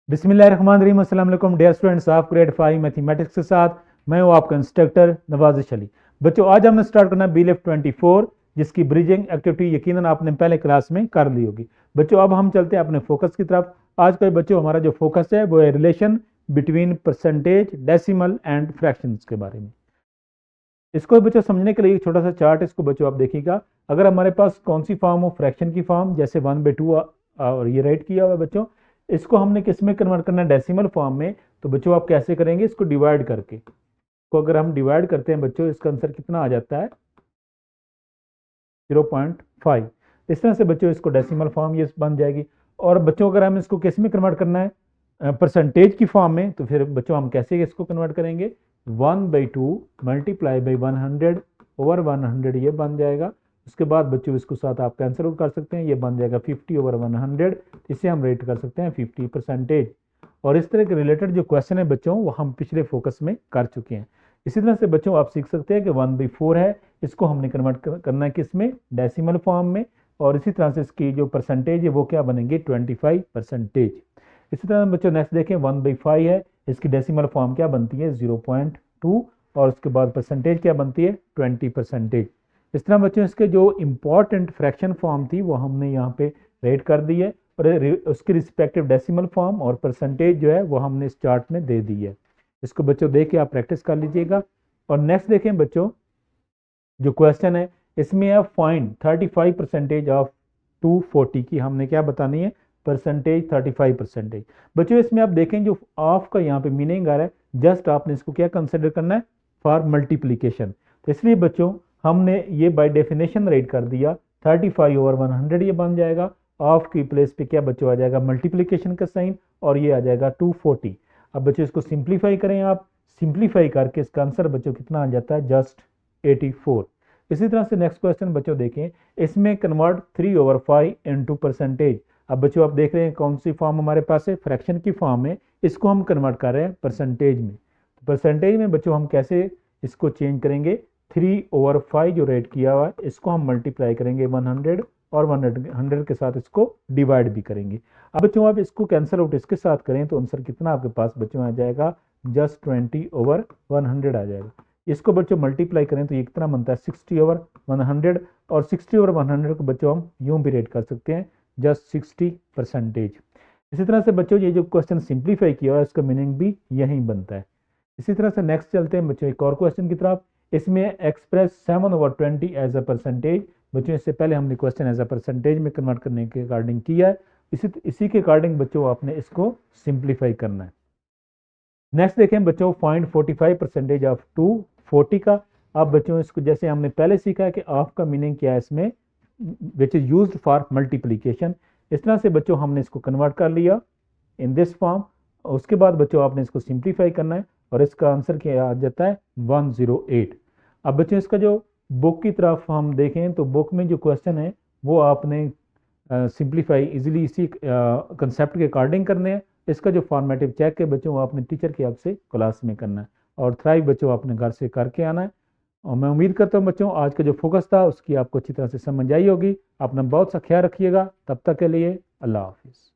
बिस्मिल्लाहिर्रहमानिर्रहीम। अस्सलाम वालेकुम dear students of grade 5 mathematics के साथ मैं हूं आपका इंस्ट्रक्टर नवाजिश अली। बच्चों आज हमने स्टार्ट करना BLEF 24 जिसकी ब्रिजिंग एक्टिविटी यकीनन आपने पहले क्लास में कर ली होगी। बच्चों अब हम चलते हैं अपने फोकस की तरफ। आज का बच्चों हमारा जो फोकस है वो है relation between percentage, decimal and fractions के बारे में। इसको बच्चों समझने के लिए एक छोटा सा चार्ट इसको बच्चों आप देखिएगा। अगर हमारे पास कौन सी फॉर्म हो, फ्रैक्शन की फॉर्म, जैसे 1/2 और ये राइट किया हुआ है बच्चों, इसको हमने किस में कन्वर्ट करना है, डेसिमल फॉर्म में। तो बच्चों आप कैसे करेंगे, इसको डिवाइड करके। तो अगर हम डिवाइड करते हैं बच्चों, इसका आंसर कितना आ जाता है 0.5। इस तरह से बच्चों इसको डेसिमल फॉर्म ये बन जाएगी। और बच्चों अगर हम इसको किस में कन्वर्ट करना है, परसेंटेज की फॉर्म में, तो फिर बच्चों हम कैसे इसको कन्वर्ट करेंगे, 1/2 मल्टीप्लाई बाई 100 ओवर 100 ये बन जाएगा। उसके बाद बच्चों इसको साथ आप कैंसिल आउट कर सकते हैं, ये बन जाएगा 50 ओवर 100। इसे हम रेट कर सकते हैं 50%। और इस तरह के रिलेटेड जो क्वेश्चन है बच्चों वो हम पिछले फोकस में कर चुके हैं। इसी तरह से बच्चों आप सीख सकते हैं कि 1/4 है, इसको हमने कन्वर्ट करना है किस में, डेसिमल फॉर्म में। और इसी तरह से इसकी जो परसेंटेज है वो क्या बनेंगे, 25%। इसी तरह बच्चों नेक्स्ट देखें, 1/5 है, इसकी डेसिमल फॉर्म क्या बनती है 0.2। और उसके बाद परसेंटेज क्या बनती है 20%। इस तरह बच्चों इसके जो इंपॉर्टेंट फ्रैक्शन फॉर्म थी वो हमने यहाँ पे रेट कर दी है, और उसकी रिस्पेक्टिव डेसिमल फॉर्म और परसेंटेज जो है वो हमने इस चार्ट में दे दी है। इसको बच्चों देख के आप प्रैक्टिस कर लीजिएगा। और नेक्स्ट देखें बच्चों, जो क्वेश्चन है इसमें है फाइंड 35% ऑफ 240 की हमने क्या बतानी है, परसेंटेज 35%। बच्चों इसमें आप देखें जो ऑफ का यहाँ पे मीनिंग आ रहा है, जस्ट आपने इसको क्या कंसिडर करना है, फॉर मल्टीप्लीकेशन। तो इसलिए बच्चों हमने ये बाय डेफिनेशन राइट कर दिया 35 ओवर 100 ये बन जाएगा। ऑफ की प्लेस पे क्या बच्चों आ जाएगा, मल्टीप्लीकेशन का साइन, और ये आ जाएगा 240। अब बच्चों इसको सिंप्लीफाई करें, आप सिंप्लीफाई करके इसका आंसर बच्चों कितना आ जाता है, जस्ट 84। इसी तरह से नेक्स्ट क्वेश्चन बच्चों देखें, इसमें कन्वर्ट 3/5 इनटू परसेंटेज। अब बच्चों आप देख रहे हैं कौन सी फॉर्म हमारे पास है, फ्रैक्शन की फॉर्म में, इसको हम कन्वर्ट कर रहे हैं परसेंटेज में। तो परसेंटेज में बच्चों हम कैसे इसको चेंज करेंगे, 3/5 जो रेट किया हुआ है इसको हम मल्टीप्लाई करेंगे 100 और 100 के साथ इसको डिवाइड भी करेंगे। अब बच्चों आप इसको कैंसिल आउट इसके साथ करें तो आंसर कितना आपके पास बच्चों आ जाएगा, जस्ट 20 ओवर 100 आ जाएगा। इसको बच्चों मल्टीप्लाई करें तो ये कितना बनता है 60 ओवर 100। और 60 ओवर 100 को बच्चों हम यूं भी रेट कर सकते हैं, जस्ट 60%। इसी तरह से बच्चों ये जो क्वेश्चन सिंप्लीफाई किया हुआ है इसका मीनिंग भी यही बनता है। इसी तरह से नेक्स्ट चलते हैं बच्चों एक और क्वेश्चन की तरफ। इसमें एक्सप्रेस 7/20 एज अ परसेंटेज। बच्चों इससे पहले हमने क्वेश्चन एज अ परसेंटेज में कन्वर्ट करने के अकॉर्डिंग किया है, इसी के अकॉर्डिंग बच्चों आपने इसको सिंप्लीफाई करना है। नेक्स्ट देखें बच्चों, फाइंड 45% ऑफ 240 का। अब बच्चों इसको जैसे हमने पहले सीखा है कि ऑफ का मीनिंग क्या है इसमें, which is used for multiplication. इस तरह से बच्चों हमने इसको कन्वर्ट कर लिया इन दिस फॉर्म। उसके बाद बच्चों आपने इसको सिंप्लीफाई करना है और इसका आंसर क्या आ जाता है 108। अब बच्चों इसका जो बुक की तरफ हम देखें तो बुक में जो क्वेश्चन है वो आपने सिंप्लीफाई इजीली इसी कंसेप्ट के अकॉर्डिंग करने हैं। इसका जो फॉर्मेटिव चेक है बच्चों वो आपने टीचर की आपसे क्लास में करना है, और थ्राइव बच्चों आपने घर से करके आना है। और मैं उम्मीद करता हूँ बच्चों आज का जो फोकस था उसकी आपको अच्छी तरह से समझ आई होगी। अपना बहुत सा ख्याल रखिएगा, तब तक के लिए अल्लाह हाफिज़।